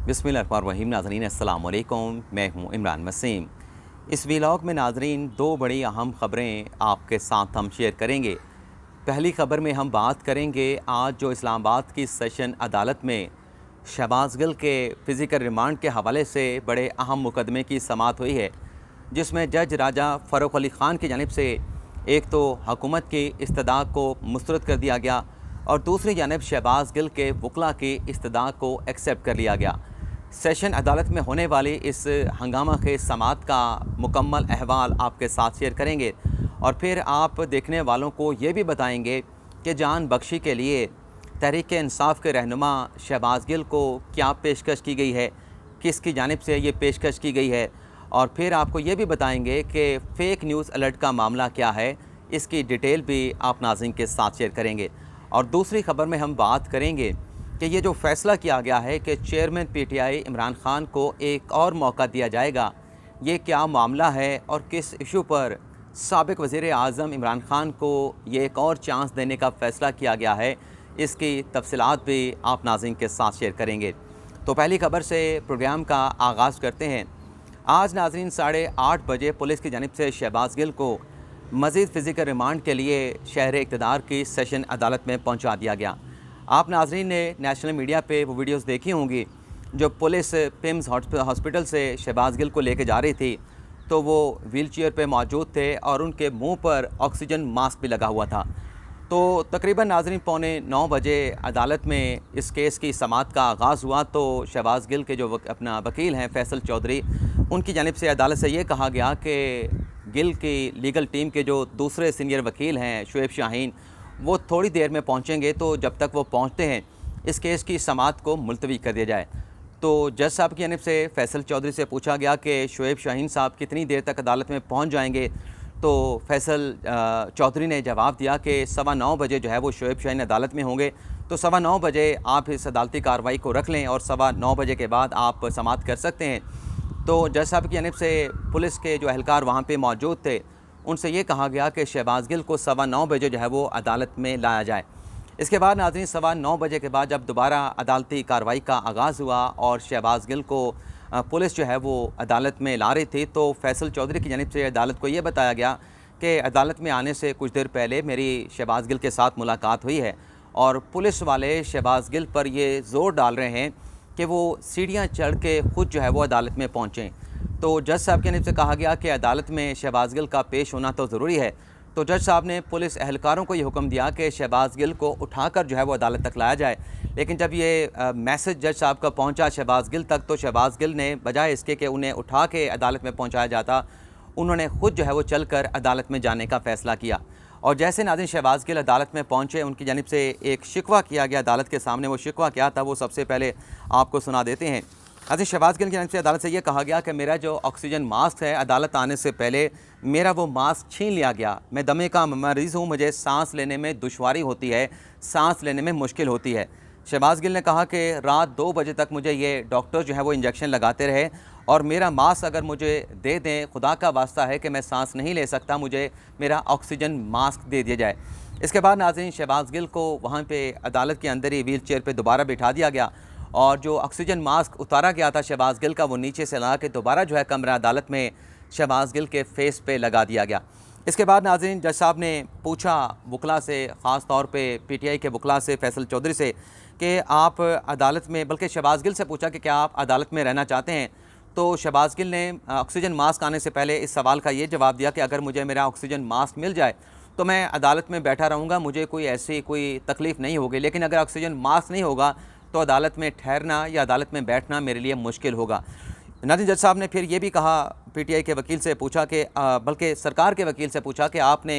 बिस्मिल्लाहिर्रहमानिर्रहीम। नाज़रीन अस्सलाम वालेकुम, मैं हूँ इमरान वसीम। इस व्लॉग में नाज़रीन दो बड़ी अहम ख़बरें आपके साथ हम शेयर करेंगे। पहली ख़बर में हम बात करेंगे आज जो इस्लामाबाद की सेशन अदालत में शहबाज गिल के फ़िज़िकल रिमांड के हवाले से बड़े अहम मुकदमे की समाअत हुई है, जिसमें जज राजा फ़ारूक अली ख़ान की जानिब से एक तो हुकूमत की इस्तदा को मुस्तरद कर दिया गया और दूसरी जानिब शहबाज गिल के वकला की इस्तदा को एक्सेप्ट कर लिया गया। सेशन अदालत में होने वाली इस हंगामा खेज़ समाअत का मुकम्मल अहवाल आपके साथ शेयर करेंगे और फिर आप देखने वालों को ये भी बताएंगे कि जान बख्शी के लिए तहरीक इंसाफ के रहनुमा शहबाज गिल को क्या पेशकश की गई है, किसकी जानिब से ये पेशकश की गई है, और फिर आपको ये भी बताएंगे कि फ़ेक न्यूज़ अलर्ट का मामला क्या है, इसकी डिटेल भी आप नाज़रीन के साथ शेयर करेंगे। और दूसरी ख़बर में हम बात करेंगे कि ये जो फ़ैसला किया गया है कि चेयरमैन पीटीआई इमरान ख़ान को एक और मौका दिया जाएगा, ये क्या मामला है और किस इशू पर साबिक़ वज़ीर आज़म इमरान ख़ान को ये एक और चांस देने का फ़ैसला किया गया है, इसकी तफ़सीलात भी आप नाज़रीन के साथ शेयर करेंगे। तो पहली ख़बर से प्रोग्राम का आगाज़ करते हैं। आज नाज़रीन 8:30 बजे पुलिस की जानिब से शहबाज गिल को मज़ीद फ़िज़िकल रिमांड के लिए शहर इक़्तिदार की सेशन अदालत में पहुँचा दिया गया। आप नाज़रीन ने नेशनल मीडिया पे वो वीडियोस देखी होंगी जो पुलिस पिम्स हॉस्पिटल से शहबाज गिल को लेके जा रही थी, तो वो व्हील चेयर पर मौजूद थे और उनके मुंह पर ऑक्सीजन मास्क भी लगा हुआ था। तो तकरीबन नाज़रीन 8:45 बजे अदालत में इस केस की समाअत का आगाज़ हुआ। तो शहबाज गिल के जो अपना वकील हैं फैसल चौधरी, उनकी जानिब से अदालत से ये कहा गया कि गिल की लीगल टीम के जो दूसरे सीनियर वकील हैं शुएब शाहीन, वो थोड़ी देर में पहुंचेंगे, तो जब तक वो पहुंचते हैं इस केस की समाअत को मुलतवी कर दिया जाए। तो जज साहब की जानिब से फैसल चौधरी से पूछा गया कि शुएब शाहीन साहब कितनी देर तक अदालत में पहुंच जाएंगे। तो फैसल चौधरी ने जवाब दिया कि 9:15 बजे जो है वो शुएब शाहीन अदालत में होंगे, तो 9:15 बजे आप इस अदालती कार्रवाई को रख लें और 9:15 बजे के बाद आप समाअत कर सकते हैं। तो जज साहब की जानिब से पुलिस के जो एहलकार वहाँ पे मौजूद थे, उनसे ये कहा गया कि शहबाज गिल को 9:15 बजे जो है वो अदालत में लाया जाए। इसके बाद नाज़रीन 9:15 बजे के बाद जब दोबारा अदालती कार्रवाई का आगाज़ हुआ और शहबाज गिल को पुलिस जो है वो अदालत में ला रही थी, तो फैसल चौधरी की जानिब से अदालत को ये बताया गया कि अदालत में आने से कुछ देर पहले मेरी शहबाज गिल के साथ मुलाकात हुई है और पुलिस वाले शहबाज गिल पर ये ज़ोर डाल रहे हैं कि वो सीढ़ियाँ चढ़ के ख़ुद जो है वो अदालत में पहुँचें। तो जज साहब की जानिब से कहा गया कि अदालत में शहबाज गिल का पेश होना तो ज़रूरी है। तो जज साहब ने पुलिस एहलकारों को ये हुक्म दिया कि शहबाज गिल को उठाकर जो है वो अदालत तक लाया जाए। लेकिन जब ये मैसेज जज साहब का पहुंचा शहबाज गिल तक, तो शहबाज गिल ने बजाय इसके कि उन्हें उठा के अदालत में पहुंचाया जाता, उन्होंने ख़ुद जो है वो चल कर अदालत में जाने का फ़ैसला किया। और जैसे नाज़रीन शहबाज गिल अदालत में पहुँचे, उनकी जानिब से एक शिकवा किया गया अदालत के सामने। वो शिकवा क्या था वो सबसे पहले आपको सुना देते हैं। नाज़रीन शहबाज गिल की जानिब से अदालत से ये कहा गया कि मेरा जो ऑक्सीजन मास्क है, अदालत आने से पहले मेरा वो मास्क छीन लिया गया। मैं दमे का मरीज़ हूँ, मुझे सांस लेने में दुश्वारी होती है, सांस लेने में मुश्किल होती है। शहबाज गिल ने कहा कि रात 2 बजे तक मुझे ये डॉक्टर जो है वो इंजेक्शन लगाते रहे और मेरा मास्क अगर मुझे दे दें, खुदा का वास्ता है कि मैं सांस नहीं ले सकता, मुझे मेरा ऑक्सीजन मास्क दे दिया जाए। इसके बाद नाज़रीन शहबाज गिल को वहाँ पे अदालत के अंदर ही व्हील चेयर पर दोबारा बिठा दिया गया और जो ऑक्सीजन मास्क उतारा गया था शहबाज गिल का, वो नीचे से ला के दोबारा जो है कमरा अदालत में शहबाज गिल के फेस पे लगा दिया गया। इसके बाद नाज़रीन जज साहब ने पूछा वकला से, ख़ास तौर पे पीटीआई के वकला से फैसल चौधरी से, कि आप अदालत में, बल्कि शहबाज गिल से पूछा कि क्या आप अदालत में रहना चाहते हैं। तो शहबाज गिल ने ऑक्सीजन मास्क आने से पहले इस सवाल का ये जवाब दिया कि अगर मुझे मेरा ऑक्सीजन मास्क मिल जाए तो मैं अदालत में बैठा रहूँगा, मुझे कोई ऐसी कोई तकलीफ़ नहीं होगी, लेकिन अगर ऑक्सीजन मास्क नहीं होगा तो अदालत में ठहरना या अदालत में बैठना मेरे लिए मुश्किल होगा। नाज़रीन जज साहब ने फिर ये भी कहा, पीटीआई के वकील से पूछा कि बल्कि सरकार के वकील से पूछा कि आपने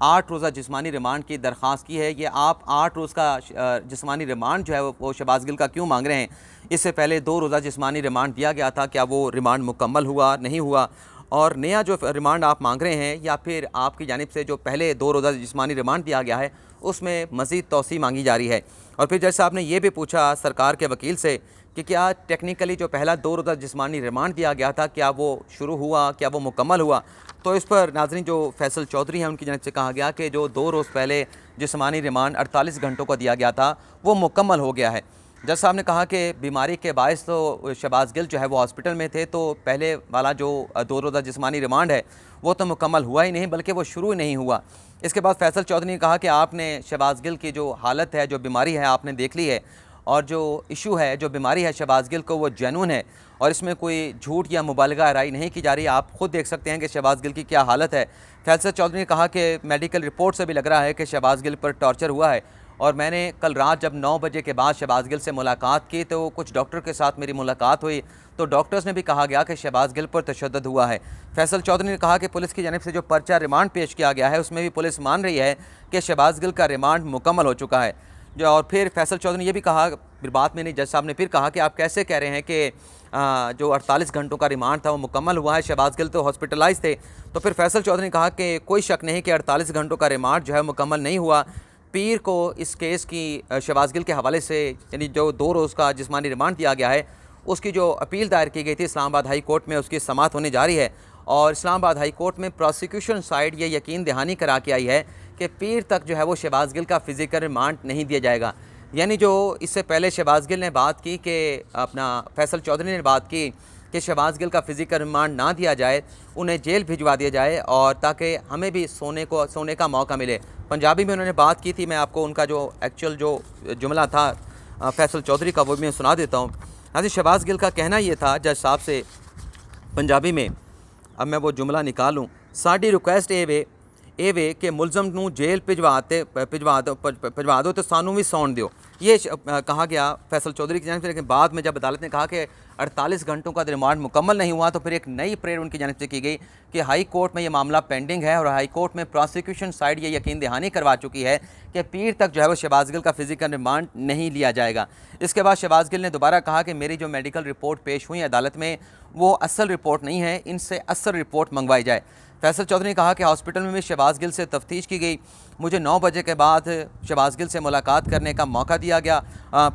8 रोज़ा जिस्मानी रिमांड की दरख्वास्त की है, ये आप 8 रोज़ का जिस्मानी रिमांड जो है वो शहबाज गिल का क्यों मांग रहे हैं? इससे पहले 2 रोज़ा जिस्मानी रिमांड दिया गया था, क्या वो रिमांड मुकम्मल हुआ, नहीं हुआ? और नया जो रिमांड आप मांग रहे हैं, या फिर आपकी जानिब से जो पहले 2 रोज़ा जिस्मानी रिमांड दिया गया है उसमें मज़ीद तौसी मांगी जा रही है? और फिर जज साहब ने यह भी पूछा सरकार के वकील से कि क्या टेक्निकली जो पहला 2 रोज़ा जिस्मानी रिमांड दिया गया था, क्या वो शुरू हुआ, क्या वो मुकम्मल हुआ? तो इस पर नाज़रीन जो फैसल चौधरी हैं उनकी जानिब से कहा गया कि जो 2 रोज़ पहले जिस्मानी रिमांड 48 घंटों का दिया गया था वो मुकम्मल हो गया है। जज साहब ने कहा कि बीमारी के बायस तो शहबाज गिल जो है वो हॉस्पिटल में थे, तो पहले वाला जो 2 रोज़ा जिस्मानी रिमांड है वो तो मुकम्मल हुआ ही नहीं, बल्कि वो शुरू ही नहीं हुआ। इसके बाद फैसल चौधरी ने कहा कि आपने शहबाज गिल की जो हालत है, जो बीमारी है, आपने देख ली है, और जो इशू है, जो बीमारी है शहबाज गिल को, वो जेन्युइन है और इसमें कोई झूठ या मुबालगा आराई नहीं की जा रही। आप खुद देख सकते हैं कि शहबाज गिल की क्या हालत है। फैसल चौधरी ने कहा कि मेडिकल रिपोर्ट से भी लग रहा है कि शहबाज गिल पर टॉर्चर हुआ है, और मैंने कल रात जब 9 बजे के बाद शहबाज गिल से मुलाकात की तो कुछ डॉक्टर के साथ मेरी मुलाकात हुई, तो डॉक्टर्स ने भी कहा गया कि शहबाज गिल पर तशद्दुद हुआ है। फैसल चौधरी ने कहा कि पुलिस की जानिब से जो पर्चा रिमांड पेश किया गया है उसमें भी पुलिस मान रही है कि शहबाज गिल का रिमांड मुकम्मल हो चुका है। जो और फिर फैसल चौधरी ने यह भी कहा, फिर बात में नहीं, जज साहब ने फिर कहा कि आप कैसे कह रहे हैं कि जो 48 घंटों का रिमांड था वो मुकम्मल हुआ है, शहबाज गिल तो हॉस्पिटलाइज थे। तो फिर फैसल चौधरी ने कहा कि कोई शक नहीं कि 48 घंटों का रिमांड जो है मुकम्मल नहीं हुआ। पीर को इस केस की शहबाज गिल के हवाले से, यानी जो 2 रोज़ का जिस्मानी रिमांड दिया गया है, उसकी जो अपील दायर की गई थी इस्लामाबाद हाई कोर्ट में, उसकी समाअत होने जा रही है। और इस्लामाबाद हाई कोर्ट में प्रोसिक्यूशन साइड ये यकीन दहानी करा के आई है कि पीर तक जो है वो शहबाज गिल का फ़िज़िकल रिमांड नहीं दिया जाएगा। यानी जो इससे पहले शहबाज गिल ने बात की कि अपना फैसल चौधरी ने बात की कि शहबाज गिल का फ़िज़िकल रिमांड ना दिया जाए, उन्हें जेल भिजवा दिया जाए, और ताकि हमें भी सोने का मौका मिले। पंजाबी में उन्होंने बात की थी, मैं आपको उनका जो एक्चुअल जो जुमला था फैसल चौधरी का वो भी मैं सुना देता हूँ। हाजी शहबाज गिल का कहना ये था जज साहब से पंजाबी में, अब मैं वो जुमला निकालूँ, साड़ी रिक्वेस्ट ए वे कि मुलजम नूं जेल भिजवा दो तो सानू भी सौन दो, ये कहा गया फैसल चौधरी की जानिब से। लेकिन बाद में जब अदालत ने कहा कि 48 घंटों का रिमांड मुकम्मल नहीं हुआ, तो फिर एक नई प्रेयर उनकी जानिब से की गई कि हाई कोर्ट में ये मामला पेंडिंग है, और हाई कोर्ट में प्रोसिक्यूशन साइड ये यकीन दहानी करवा चुकी है कि पीर तक जो है वो शहबाज गिल का फ़िज़िकल रिमांड नहीं लिया जाएगा। इसके बाद शहबाज गिल ने दोबारा कहा कि मेरी जो मेडिकल रिपोर्ट पेश हुई अदालत में वो असल रिपोर्ट नहीं है, इनसे असल रिपोर्ट मंगवाई जाए। फैसल चौधरी ने कहा कि हॉस्पिटल में भी शहबाज गिल से तफ्तीश की गई, मुझे 9 बजे के बाद शहबाज गिल से मुलाकात करने का मौका दिया गया।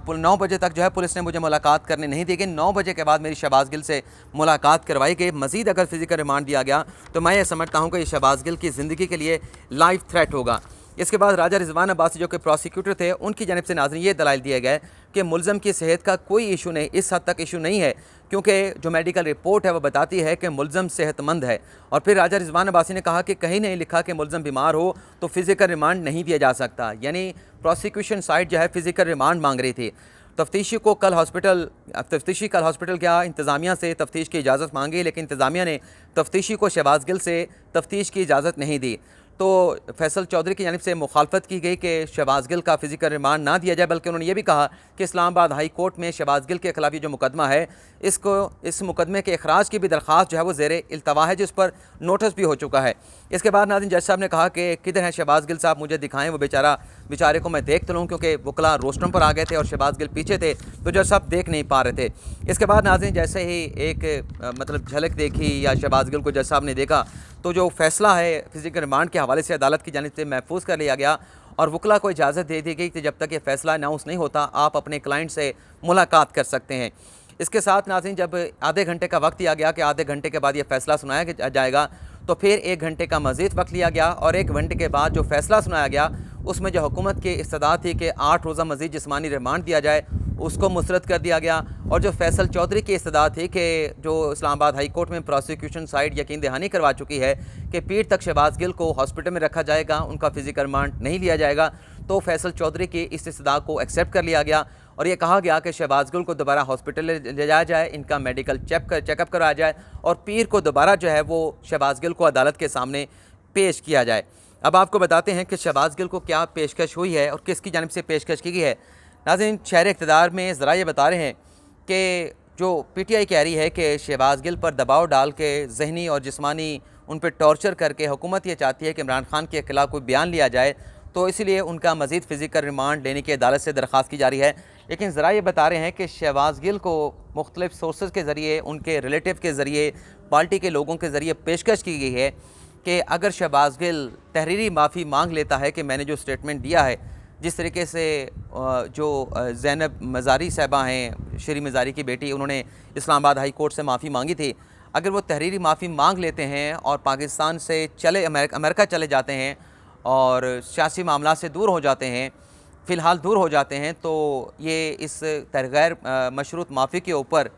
9 बजे तक जो है पुलिस ने मुझे मुलाकात करने नहीं दी गई, 9 बजे के बाद मेरी शहबाज गिल से मुलाकात करवाई गई। मज़ीद अगर फ़िज़िकल रिमांड दिया गया तो मैं ये समझता हूँ कि ये शहबाज गिल की ज़िंदगी के लिए लाइफ थ्रेट होगा। इसके बाद राजा रिजवान अब्बासी जो कि प्रोसिक्यूटर थे, उनकी जानिब से नाज़रीन ये दलाइल दिए गए कि मुलज़म की सेहत का कोई इशू नहीं, इस हद तक इशू नहीं है, क्योंकि जो मेडिकल रिपोर्ट है वो बताती है कि मुलज़म सेहतमंद है। और फिर राजा रिजवान अब्बासी ने कहा कि कहीं नहीं लिखा कि मुलज़म बीमार हो तो फ़िज़िकल रिमांड नहीं दिया जा सकता, यानी प्रोसिक्यूशन साइड जो है फ़िज़िकल रिमांड मांग रही थी। तफ्तीशी कल हॉस्पिटल क्या इंतज़ामिया से तफ्तीश की इजाज़त मांगी, लेकिन इंतज़ामिया ने तफ्तीशी को शहबाज गिल से तफ्तीश की इजाज़त नहीं दी। तो फैसल चौधरी की जानिब से मुखालफत की गई कि शहबाज गिल का फ़िज़िकल रिमांड ना दिया जाए, बल्कि उन्होंने ये भी कहा कि इस्लामाबाद हाई कोर्ट में शहबाज गिल के खिलाफ जो मुकदमा है, इस मुकदमे के अखराज की भी दरख्वास्त जो है वो ज़ेर इल्तवा है, जिस पर नोटिस भी हो चुका है। इसके बाद नाज़रीन जज साहब ने कहा कि किधर है शहबाज गिल साहब, मुझे दिखाएं, वो बेचारे को मैं देख तो लूँ, क्योंकि वकला रोस्टम पर आ गए थे और शहबाज गिल पीछे थे, तो जज साहब देख नहीं पा रहे थे। इसके बाद नाज़रीन जैसे ही एक मतलब झलक देखी या शहबाज गिल को जज साहब ने देखा, तो जो फैसला है फ़िज़िकल रिमांड के हवाले से अदालत की जानिब से महफूज कर लिया गया, और वकला को इजाज़त दे दी गई कि जब तक ये फ़ैसला अनाउंस नहीं होता आप अपने क्लाइंट से मुलाकात कर सकते हैं। इसके साथ नाज़रीन जब आधे घंटे का वक्त दिया गया कि आधे घंटे के बाद ये फ़ैसला सुनाया जाएगा, तो फिर 1 घंटे का मज़ीद वक्त लिया गया, और 1 घंटे के बाद जो फ़ैसला सुनाया गया उसमें जो हुकूमत की इस्तदा थी कि 8 रोज़ा मज़ीद जिस्मानी रिमांड दिया जाए, उसको मुस्तरद कर दिया गया। और जो फैसल चौधरी की इस्तदा थी कि जो इस्लामाबाद हाई कोर्ट में प्रोसिक्यूशन साइड यकीन दहानी करवा चुकी है कि पीर तक शहबाज गिल को हॉस्पिटल में रखा जाएगा, उनका फ़िज़िकल रिमांड नहीं लिया जाएगा, तो फैसल चौधरी की इस इस्तदा को एक्सेप्ट कर लिया गया, और ये कहा गया कि शहबाज गिल को दोबारा हॉस्पिटल ले जाया जाए, इनका मेडिकल चेकअप कराया जाए, और पीर को दोबारा जो है वो शहबाज गिल को अदालत के सामने पेश किया जाए। अब आपको बताते हैं कि शहबाज गिल को क्या पेशकश हुई है और किसकी जानिब से पेशकश की गई है। नाज़रीन शहर इक़्तिदार में ज़रा ये बता रहे हैं कि जो PTI कह रही है कि शहबाज गिल पर दबाव डाल के ज़हनी और जिस्मानी उन पर टॉर्चर करके हुकूमत ये चाहती है कि इमरान खान के खिलाफ कोई बयान लिया जाए, तो इसलिए उनका मज़ीद फ़िज़िकल रिमांड लेने की अदालत से दरख्वास्त की जा रही है। लेकिन ज़रा ये बता रहे हैं कि शहबाज गिल को मुख्तलिफ़ सोर्सेज़ के ज़रिए, उनके रिलेटिव के ज़रिए, पार्टी के लोगों के ज़रिए पेशकश की गई है कि अगर शहबाज गिल तहरीरी माफ़ी मांग लेता है कि मैंने जो स्टेटमेंट दिया है, जिस तरीके से जो ज़ैनब मज़ारी साहबा हैं, शरी मज़ारी की बेटी, उन्होंने इस्लामाबाद हाई कोर्ट से माफ़ी मांगी थी, अगर वो तहरीरी माफ़ी मांग लेते हैं और पाकिस्तान से अमेरिका चले जाते हैं और सियासी मामला से दूर हो जाते हैं, फ़िलहाल दूर हो जाते हैं तो ये इस गैर मशरूत माफ़ी के ऊपर,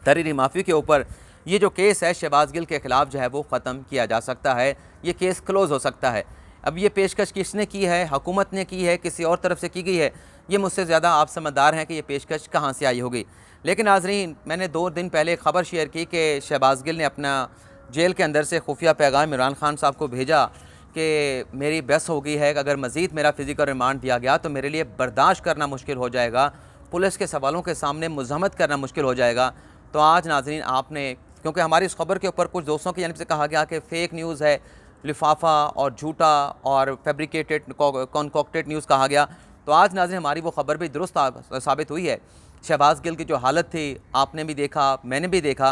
तहरीरी माफ़ी के ऊपर ये जो केस है शहबाज गिल के ख़िलाफ़ जो है वो ख़त्म किया जा सकता है, ये केस क्लोज़ हो सकता है। अब ये पेशकश किसने की है, हुकूमत ने की है, किसी और तरफ से की गई है, ये मुझसे ज़्यादा आप समझदार हैं कि ये पेशकश कहाँ से आई होगी। लेकिन नाज़रीन, मैंने 2 दिन पहले ख़बर शेयर की कि शहबाज गिल ने अपना जेल के अंदर से खुफिया पैगाम इमरान खान साहब को भेजा कि मेरी बस हो गई है, अगर मज़ीद मेरा फ़िज़िकल रिमांड दिया गया तो मेरे लिए बर्दाश्त करना मुश्किल हो जाएगा, पुलिस के सवालों के सामने मुज़ाहमत करना मुश्किल हो जाएगा। तो आज नाज़रीन आपने, क्योंकि हमारी इस खबर के ऊपर कुछ दोस्तों की जानिब से कहा गया कि फ़ेक न्यूज़ है, लिफाफा और झूठा और फैब्रिकेटेड कॉन्कॉक्टेड न्यूज़ कहा गया, तो आज नाज़रीन हमारी वो खबर भी दुरुस्त साबित हुई है। शहबाज गिल की जो हालत थी, आपने भी देखा, मैंने भी देखा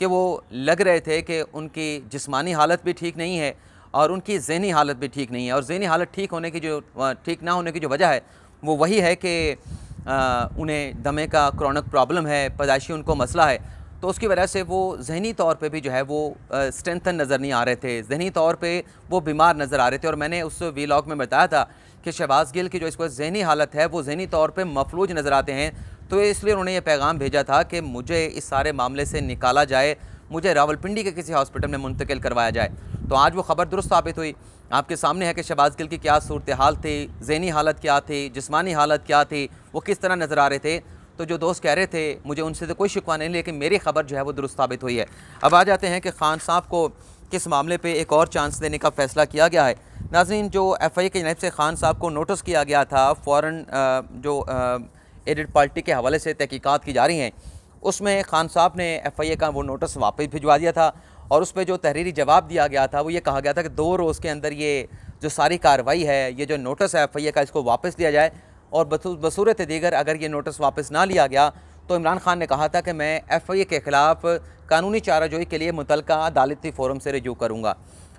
कि वो लग रहे थे कि उनकी जिस्मानी हालत भी ठीक नहीं है और उनकी ज़हनी हालत भी ठीक नहीं है। और ज़हनी हालत ठीक ना होने की जो वजह है वो वही है कि उन्हें दमे का क्रॉनिक प्रॉब्लम है, पैदाइशी उनको मसला है, तो उसकी वजह से वो ज़हनी तौर पे भी जो है वो स्ट्रेंथन नज़र नहीं आ रहे थे, ज़हनी तौर पे वो बीमार नज़र आ रहे थे। और मैंने उस वीलॉग में बताया था कि शहबाज गिल की जो इसको ज़हनी हालत है वो ज़हनी तौर पे मफलूज नज़र आते हैं, तो इसलिए उन्होंने ये पैगाम भेजा था कि मुझे इस सारे मामले से निकाला जाए, मुझे रावलपिंडी के किसी हॉस्पिटल में मुंतकिल करवाया जाए। तो आज वो खबर दुरुस्त साबित हुई। आपके सामने है कि शहबाज गिल की क्या सूरत हाल थी, ज़हनी हालत क्या थी, जिस्मानी हालत क्या थी, वो किस तरह नज़र आ रहे थे। तो जो दोस्त कह रहे थे मुझे उनसे तो कोई शिकवा नहीं, लेकिन मेरी खबर जो है वो दुरुस्त साबित हुई है। अब आ जाते हैं कि खान साहब को किस मामले पे एक और चांस देने का फ़ैसला किया गया है। नाज़रीन, जो FIA की जानिब से खान साहब को नोटिस किया गया था, फ़ौरन जो एडिड पार्टी के हवाले से तहकीकात की जा रही हैं, उसमें खान साहब ने FIA का वो नोटिस वापस भिजवा दिया था और उस पर जो तहरीरी जवाब दिया गया था वो ये कहा गया था कि 2 रोज़ के अंदर ये जो सारी कार्रवाई है, ये जो नोटिस है FIA का, इसको वापस लिया जाए। और बसूरत दीगर अगर ये नोटिस वापस ना लिया गया तो इमरान खान ने कहा था कि मैं FIA के ख़िलाफ़ कानूनी चाराजोई के लिए मुतलका अदालती फ़ोरम से रजू करूँगा।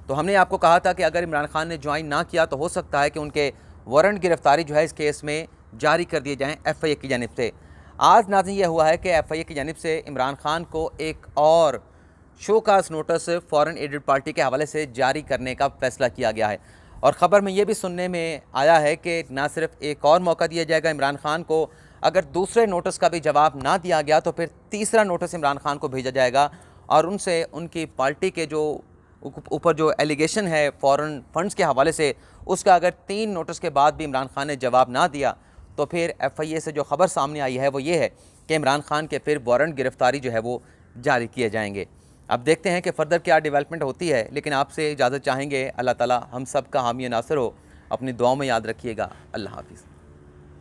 तो हमने आपको कहा था कि अगर इमरान खान ने ज्वाइन ना किया तो हो सकता है कि उनके वारंट गिरफ़्तारी जो है इस केस में जारी कर दिए जाएँ FIA की जानिब से। आज नाज़रीन यह हुआ है कि FIA की जानिब से इमरान खान को एक और show cause notice foreign aided party के हवाले से जारी करने का फ़ैसला किया गया है। और ख़बर में ये भी सुनने में आया है कि ना सिर्फ एक और मौका दिया जाएगा इमरान खान को, अगर दूसरे नोटिस का भी जवाब ना दिया गया तो फिर तीसरा नोटिस इमरान खान को भेजा जाएगा और उनसे उनकी पार्टी के जो ऊपर जो एलिगेशन है फ़ॉरेन फंड्स के हवाले से, उसका अगर 3 नोटिस के बाद भी इमरान खान ने जवाब ना दिया तो फिर FIA से जो खबर सामने आई है वो ये है कि इमरान खान के फिर वारंट गिरफ़्तारी जो है वो जारी किए जाएंगे। अब देखते हैं कि फ़र्दर क्या डेवलपमेंट होती है, लेकिन आपसे इजाज़त चाहेंगे। अल्लाह ताला हम सब का हामी नासिर हो। अपनी दुआओं में याद रखिएगा। अल्लाह हाफ़िज़।